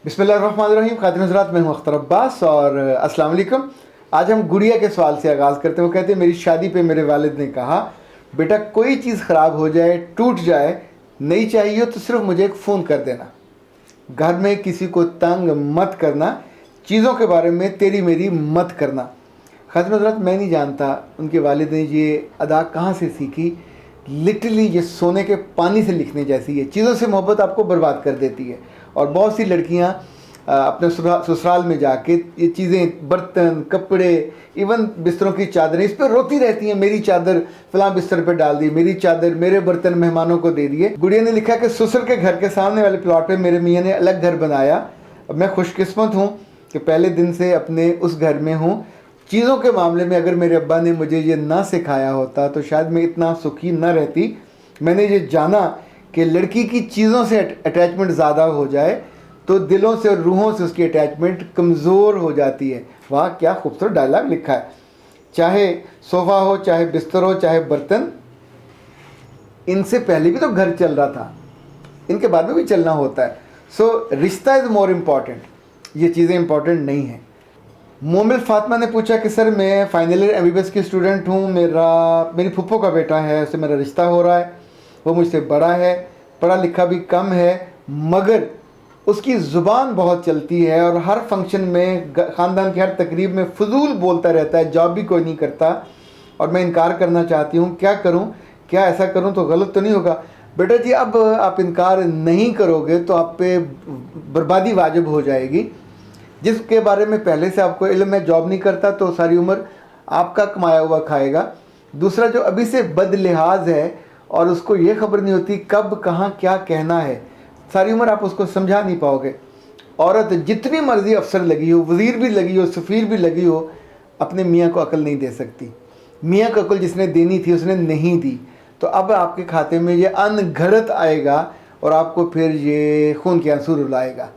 बिस्मिल्लाहिर्रहमानिर्रहीम। ख़ातिन हज़रात, मैं हूं अख्तर अब्बास और अस्सलाम वालेकुम। आज हम गुड़िया के सवाल से आगाज़ करते हैं। वो कहते हैं, मेरी शादी पे मेरे वालिद ने कहा, बेटा कोई चीज़ ख़राब हो जाए, टूट जाए, नई चाहिए तो सिर्फ मुझे एक फ़ोन कर देना, घर में किसी को तंग मत करना, चीज़ों के बारे में तेरी मेरी मत करना। ख़ातिन हज़रात, मैं नहीं जानता उनके वालिद ने ये अदा कहाँ से सीखी। लिटरली ये सोने के पानी से लिखने जैसी है। चीज़ों से मोहब्बत आपको बर्बाद कर देती है। और बहुत सी लड़कियां अपने ससुराल में जाके ये चीज़ें, बर्तन, कपड़े, इवन बिस्तरों की चादरें, इस पर रोती रहती हैं, मेरी चादर फलां बिस्तर पे डाल दी, मेरी चादर, मेरे बर्तन मेहमानों को दे दिए। गुड़िया ने लिखा कि ससुर के घर के सामने वाले प्लॉट पे मेरे मियाँ ने अलग घर बनाया। अब मैं खुशकिस्मत हूँ कि पहले दिन से अपने उस घर में हूँ। चीज़ों के मामले में अगर मेरे अब्बा ने मुझे ये ना सिखाया होता तो शायद मैं इतना सुखी न रहती। मैंने ये जाना कि लड़की की चीज़ों से अटैचमेंट ज़्यादा हो जाए तो दिलों से और रूहों से उसकी अटैचमेंट कमज़ोर हो जाती है। वाह, क्या खूबसूरत डायलॉग लिखा है। चाहे सोफ़ा हो, चाहे बिस्तर हो, चाहे बर्तन, इनसे पहले भी तो घर चल रहा था, इनके बाद में भी चलना होता है। सो रिश्ता इज़ मोर इम्पॉर्टेंट, ये चीज़ें इम्पॉर्टेंट नहीं हैं। मोमिल फातिमा ने पूछा कि सर, मैं फाइनल ईयर MBBS की स्टूडेंट हूँ, मेरी फुप्पो का बेटा है, उससे मेरा रिश्ता हो रहा है। वो मुझसे बड़ा है, पढ़ा लिखा भी कम है, मगर उसकी ज़ुबान बहुत चलती है और हर फंक्शन में, ख़ानदान की हर तकरीब में फ़जूल बोलता रहता है, जॉब भी कोई नहीं करता और मैं इनकार करना चाहती हूँ, क्या करूँ? क्या ऐसा करूँ तो गलत तो नहीं होगा? बेटा जी, अब आप इनकार नहीं करोगे तो आप पे बर्बादी वाजिब हो जाएगी। जिसके बारे में पहले से आपको इल्म है, जॉब नहीं करता तो सारी उम्र आपका कमाया हुआ खाएगा। दूसरा, जो अभी से बदलिहाज है और उसको ये खबर नहीं होती कब कहाँ क्या कहना है, सारी उम्र आप उसको समझा नहीं पाओगे। औरत जितनी मर्जी अफसर लगी हो, वज़ीर भी लगी हो, सफ़ीर भी लगी हो, अपने मियाँ को अकल नहीं दे सकती। मियाँ को अकल जिसने देनी थी उसने नहीं दी, तो अब आपके खाते में ये अनघड़त आएगा और आपको फिर ये खून के आंसू रुलाएगा।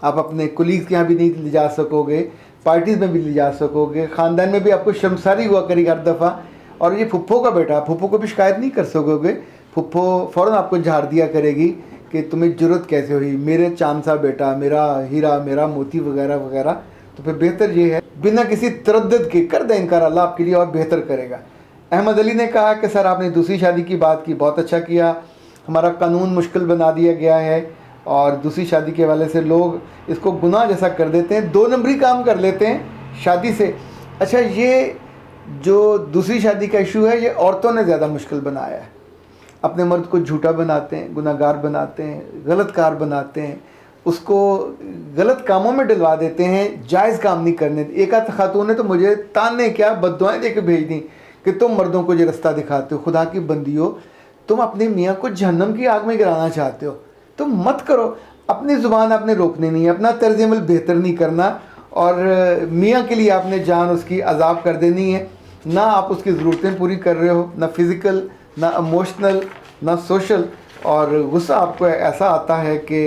आप अपने कुलीग्स के यहाँ भी नहीं ले जा सकोगे, पार्टीज़ में भी ले जा सकोगे, ख़ानदान में भी आपको शर्मसारी हुआ करेगी हर दफ़ा। और ये फुप्पो का बेटा, फुप्पो को भी शिकायत नहीं कर सकोगे। फुप्पो फ़ौरन आपको झाड़ दिया करेगी कि तुम्हें ज़रूरत कैसे हुई, मेरे चांद सा बेटा, मेरा हीरा, मेरा मोती वगैरह वगैरह। तो फिर बेहतर ये है बिना किसी तरद्दुद के कर दें इनकार, अल्लाह आपके लिए और बेहतर करेगा। अहमद अली ने कहा कि सर, आपने दूसरी शादी की बात की, बहुत अच्छा किया। हमारा कानून मुश्किल बना दिया गया है और दूसरी शादी के हवाले से लोग इसको गुनाह जैसा कर देते हैं, 2 नंबरी काम कर लेते हैं शादी से। अच्छा, ये जो दूसरी शादी का इशू है, ये औरतों ने ज़्यादा मुश्किल बनाया है। अपने मर्द को झूठा बनाते हैं, गुनाहगार बनाते हैं, गलत कार बनाते हैं, उसको गलत कामों में डलवा देते हैं, जायज़ काम नहीं करने। एक आध खातून ने तो मुझे ताने क्या बद्दुआएं दे के भेज दी कि तुम मर्दों को ये रास्ता दिखाते हो, खुदा की बंदी हो, तुम अपने मियाँ को जहन्नम की आग में गिराना चाहते हो, तुम मत करो। अपनी ज़ुबान आपने रोकनी नहीं है, अपना तर्ज अमल बेहतर नहीं करना और मियाँ के लिए आपने जान उसकी अजाब कर देनी है। ना आप उसकी ज़रूरतें पूरी कर रहे हो, ना फिज़िकल, ना इमोशनल, ना सोशल, और गुस्सा आपको ऐसा आता है कि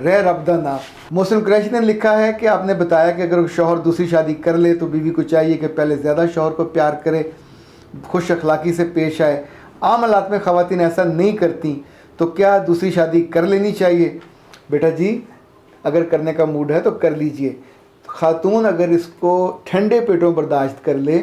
रह रब्दा ना। मोहसिन कुरैशी ने लिखा है कि आपने बताया कि अगर शौहर दूसरी शादी कर ले तो बीवी को चाहिए कि पहले ज़्यादा शौहर को प्यार करे, खुश अखलाक़ी से पेश आए। आम हालात में ख़वातीन ऐसा नहीं करती, तो क्या दूसरी शादी कर लेनी चाहिए? बेटा जी, अगर करने का मूड है तो कर लीजिए। खातून अगर इसको ठंडे पेटों बर्दाश्त कर ले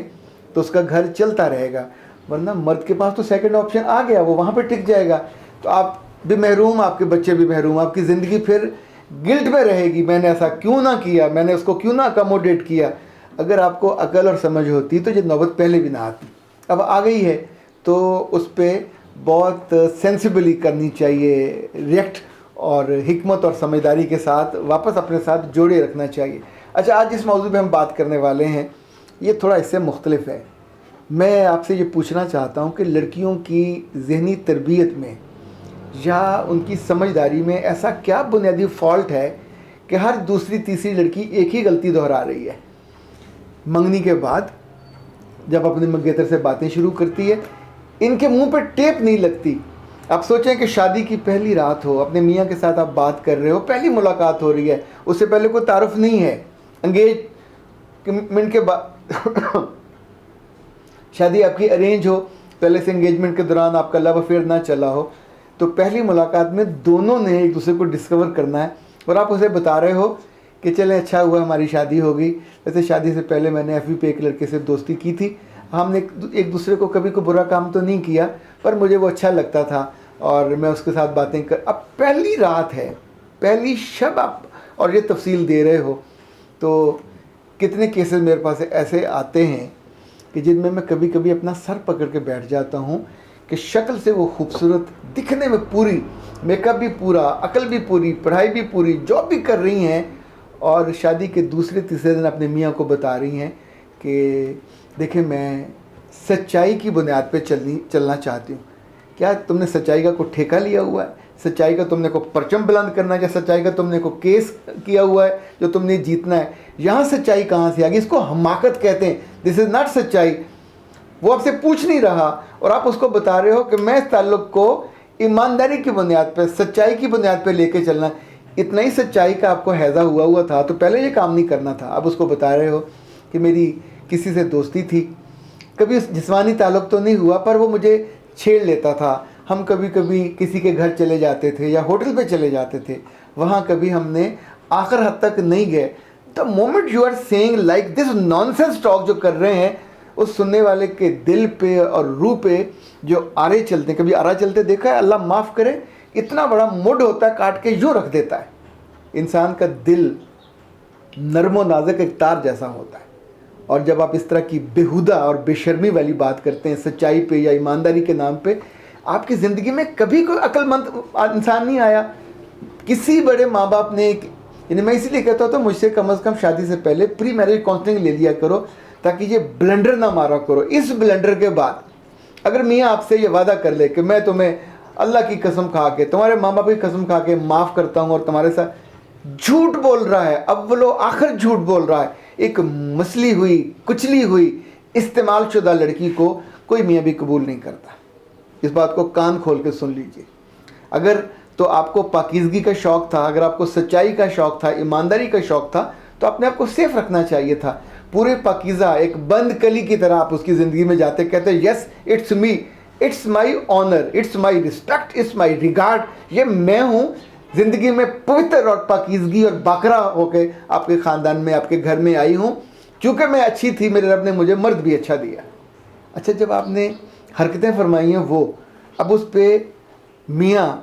तो उसका घर चलता रहेगा, वरना मर्द के पास तो सेकंड ऑप्शन आ गया, वो वहाँ पे टिक जाएगा। तो आप भी महरूम, आपके बच्चे भी महरूम, आपकी ज़िंदगी फिर गिल्ट में रहेगी, मैंने ऐसा क्यों ना किया, मैंने उसको क्यों ना अकोमोडेट किया। अगर आपको अकल और समझ होती तो ये नौबत पहले भी ना आती। अब आ गई है तो उस पर बहुत सेंसिबली करनी चाहिए, रिएक्ट और हिकमत और समझदारी के साथ वापस अपने साथ जोड़े रखना चाहिए। अच्छा, आज जिस मौजू पे हम बात करने वाले हैं ये थोड़ा इससे मुख्तलिफ है। मैं आपसे ये पूछना चाहता हूँ कि लड़कियों की ज़हनी तरबियत में या उनकी समझदारी में ऐसा क्या बुनियादी फ़ॉल्ट है कि हर दूसरी तीसरी लड़की एक ही गलती दोहरा रही है। मंगनी के बाद जब अपने मंगेतर से बातें शुरू करती है, इनके मुंह पे टेप नहीं लगती। आप सोचें कि शादी की पहली रात हो, अपने मियाँ के साथ आप बात कर रहे हो, पहली मुलाकात हो रही है, उससे पहले कोई तारुफ नहीं है, एंगेजमेंट के बाद शादी आपकी अरेंज हो, पहले से एंगेजमेंट के दौरान आपका लव अफेयर ना चला हो, तो पहली मुलाकात में दोनों ने एक दूसरे को डिस्कवर करना है। और आप उसे बता रहे हो कि चलें अच्छा हुआ हमारी शादी हो गई। वैसे शादी से पहले मैंने एफबी पे एक लड़के से दोस्ती की थी, हमने एक दूसरे को कभी कोई बुरा काम तो नहीं किया, पर मुझे वो अच्छा लगता था और मैं उसके साथ बातें कर। अब पहली रात है, पहली शब आप और ये तफसील दे रहे हो, तो कितने केसेस मेरे पास ऐसे आते हैं कि जिनमें मैं कभी कभी अपना सर पकड़ के बैठ जाता हूँ कि शक्ल से वो खूबसूरत, दिखने में पूरी, मेकअप भी पूरा, अकल भी पूरी, पढ़ाई भी पूरी, जॉब भी कर रही हैं, और शादी के दूसरे तीसरे दिन अपने मियाँ को बता रही हैं कि देखिए मैं सच्चाई की बुनियाद पे चलना चाहती हूँ। क्या तुमने सच्चाई का कोई ठेका लिया हुआ है? सच्चाई का तुमने को परचम बुलंद करना है? क्या सच्चाई का तुमने को केस किया हुआ है जो तुमने जीतना है? यहाँ सच्चाई कहाँ से आ गई? इसको हमाकत कहते हैं। दिस इज़ नॉट सच्चाई। वो आपसे पूछ नहीं रहा और आप उसको बता रहे हो कि मैं इस ताल्लुक़ को ईमानदारी की बुनियाद पर, सच्चाई की बुनियाद पर लेके चलना। इतना ही सच्चाई का आपको हैज़ा हुआ था तो पहले ये काम नहीं करना था। आप उसको बता रहे हो कि मेरी किसी से दोस्ती थी, कभी जिस्मानी ताल्लुक़ तो नहीं हुआ पर वो मुझे छेड़ लेता था। हम कभी कभी किसी के घर चले जाते थे या होटल पे चले जाते थे, वहाँ कभी हमने आखिर हद तक नहीं गए। The moment you are saying like this nonsense talk जो कर रहे हैं, उस सुनने वाले के दिल पे और रूह पे जो आरे चलते हैं, कभी आरा चलते देखा है? अल्लाह माफ़ करे, इतना बड़ा मुड होता है, काट के यूँ रख देता है। इंसान का दिल नरमो नाजुक एक तार जैसा होता है। और जब आप इस तरह की बेहुदा और बेशर्मी वाली बात करते हैं सच्चाई पे या ईमानदारी के नाम पे, आपकी ज़िंदगी में कभी कोई अक्लमंद इंसान नहीं आया। किसी बड़े माँ बाप ने, यानी मैं इसीलिए कहता हूँ तो मुझसे कम अज़ कम शादी से पहले प्री मैरिज काउंसलिंग ले लिया करो, ताकि ये ब्लंडर ना मारा करो। इस ब्लंडर के बाद अगर मियाँ आपसे ये वादा कर ले कि मैं तुम्हें अल्लाह की कसम खा के, तुम्हारे माँ बाप की कसम खा के माफ़ करता हूँ, और तुम्हारे साथ झूठ बोल रहा है, अव्वलो आखिर झूठ बोल रहा है, एक मसली हुई, कुचली हुई, इस्तेमाल शुदा लड़की को कोई मियाँ भी कबूल नहीं करता। इस बात को कान खोल के सुन लीजिए। अगर तो आपको पाकीज़गी का शौक़ था, अगर आपको सच्चाई का शौक़ था, ईमानदारी का शौक़ था, तो अपने आप को सेफ रखना चाहिए था। पूरे पाकीज़ा एक बंद कली की तरह आप उसकी ज़िंदगी में जाते, कहते yes it's me, it's my honour, it's my respect, it's my regard, ये मैं हूँ। ज़िंदगी में पवित्र और पाकीज़गी और बाकरा होकर आपके ख़ानदान में, आपके घर में आई हूँ, क्योंकि मैं अच्छी थी, मेरे रब ने मुझे मर्द भी अच्छा दिया। अच्छा, जब आपने हरकतें फरमाई हैं वो, अब उस पर मियाँ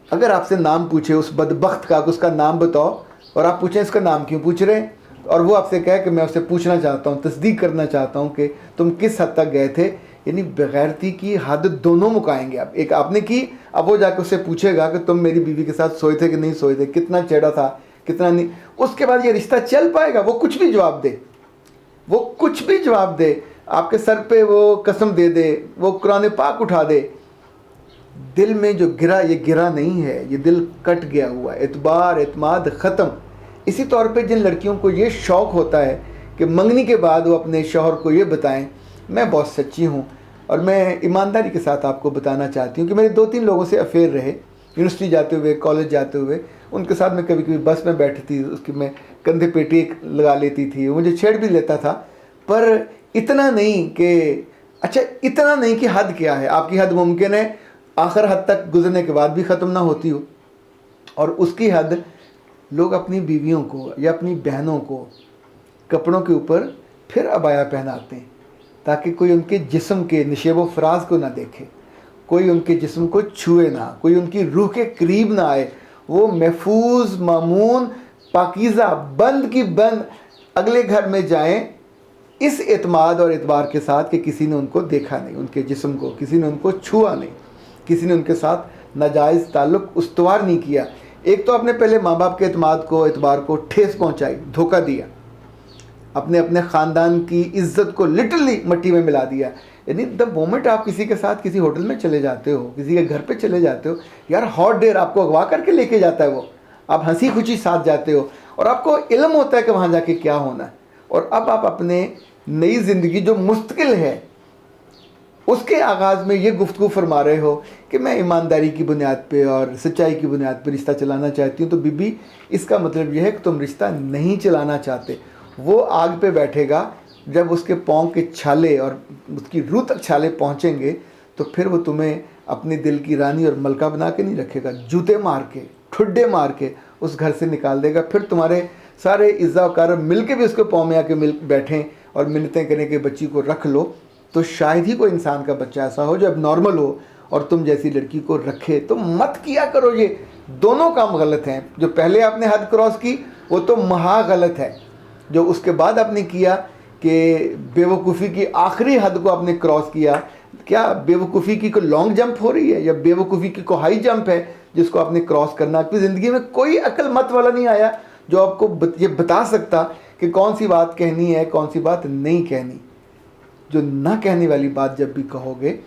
अगर आपसे नाम पूछे उस बदबख्त का, उसका नाम बताओ, और आप पूछें इसका नाम क्यों पूछ रहे हैं, और वो आपसे कहे कि मैं उससे पूछना चाहता हूँ, तस्दीक करना चाहता हूँ कि तुम किस हद तक गए थे, यानी बेगैरती की हद दोनों मुकाएंगे आप। एक आपने की, अब वो जाकर उससे पूछेगा कि तुम मेरी बीवी के साथ सोए थे कि नहीं सोए थे, कितना चेड़ा था, कितना नहीं। उसके बाद ये रिश्ता चल पाएगा? वो कुछ भी जवाब दे, वो कुछ भी जवाब दे, आपके सर पे वो कसम दे दे, वो कुरान पाक उठा दे, दिल में जो गिरा, ये गिरा नहीं है, ये दिल कट गया हुआ है, एतबार एतमाद ख़त्म। इसी तौर पे जिन लड़कियों को ये शौक़ होता है कि मंगनी के बाद वो अपने शौहर को ये बताएं मैं बहुत सच्ची हूँ, और मैं ईमानदारी के साथ आपको बताना चाहती हूँ कि मेरे 2-3 लोगों से अफेयर रहे, यूनिवर्सिटी जाते हुए, कॉलेज जाते हुए, उनके साथ मैं कभी कभी बस में बैठी थी, उसकी मैं कंधे पे टेक लगा लेती थी, वो मुझे छेड़ भी लेता था, पर इतना नहीं कि, अच्छा इतना नहीं कि हद क्या है, आपकी हद मुमकिन है आखिर हद तक गुजरने के बाद भी ख़त्म ना होती हो, और उसकी हद लोग अपनी बीवियों को या अपनी बहनों को कपड़ों के ऊपर फिर अबाया पहनाते हैं ताकि कोई उनके जिस्म के निशेब व फराज को ना देखे, कोई उनके जिस्म को छुए ना, कोई उनकी रूह के करीब ना आए। वो महफूज, मामून, पाकीज़ा, बंद की बंद अगले घर में जाएं इस एतमाद और एतबार के साथ कि किसी ने उनको देखा नहीं, उनके जिस्म को किसी ने उनको छुआ नहीं, किसी ने उनके साथ नाजायज़ ताल्लुक़ उस्तवार नहीं किया। एक तो आपने पहले माँ बाप के एतमाद को, एतबार को ठेस पहुँचाई, धोखा दिया, अपने ख़ानदान की इज़्ज़त को लिटरली मिट्टी में मिला दिया। यानी द मोमेंट आप किसी के साथ किसी होटल में चले जाते हो, किसी के घर पे चले जाते हो, यार हॉट डेयर आपको अगवा करके लेके जाता है वो, आप हंसी खुशी साथ जाते हो और आपको इल्म होता है कि वहाँ जाके क्या होना है। और अब आप अपने नई ज़िंदगी जो मुस्तकिल है उसके आगाज़ में ये गुफ्तगू फरमा रहे हो कि मैं ईमानदारी की बुनियाद पे और सच्चाई की बुनियाद पे रिश्ता चलाना चाहती हूँ। तो बीबी, इसका मतलब यह है कि तुम रिश्ता नहीं चलाना चाहते। वो आग पे बैठेगा, जब उसके पाँव के छाले और उसकी रूह तक छाले पहुँचेंगे तो फिर वो तुम्हें अपने दिल की रानी और मलका बना के नहीं रखेगा, जूते मार के, ठुड्डे मार के उस घर से निकाल देगा। फिर तुम्हारे सारे इज़्ज़ा वकार मिल के भी उसके पाँव में आके मिल बैठें और मिन्नतें करें कि बच्ची को रख लो, तो शायद ही कोई इंसान का बच्चा ऐसा हो जो अब नॉर्मल हो और तुम जैसी लड़की को रखे। तो मत किया करो, ये दोनों काम गलत हैं। जो पहले आपने हद क्रॉस की वो तो महा गलत है, जो उसके बाद आपने किया कि बेवकूफ़ी की आखिरी हद को आपने क्रॉस किया। क्या बेवकूफ़ी की कोई लॉन्ग जंप हो रही है या बेवकूफ़ी की कोई हाई जंप है जिसको आपने क्रॉस करना? आपकी ज़िंदगी में कोई अक्लमत वाला नहीं आया जो आपको ये बता सकता कि कौन सी बात कहनी है, कौन सी बात नहीं कहनी। जो ना कहने वाली बात जब भी कहोगे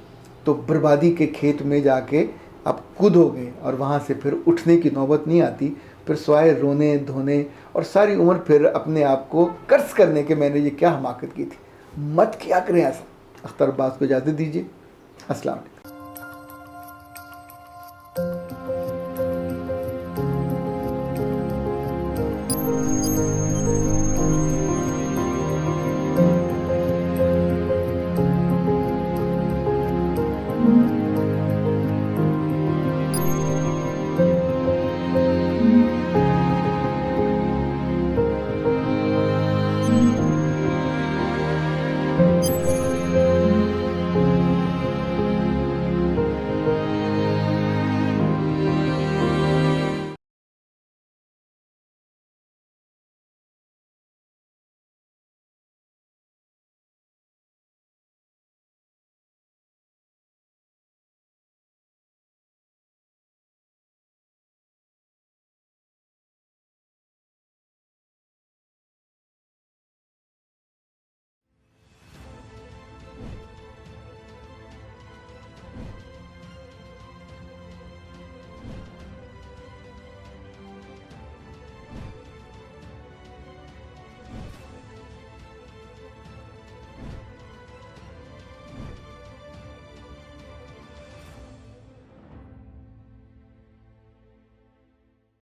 तो बर्बादी के खेत में जाके आप कूदोगे और वहाँ से फिर उठने की नौबत नहीं आती। फिर स्वाय रोने धोने और सारी उम्र फिर अपने आप को कर्ज करने के मैंने ये क्या हमाकत की थी। मत किया करें ऐसा। अख्तर अब्बास को इजाज़त दीजिए। अस्सलाम वालेकुम।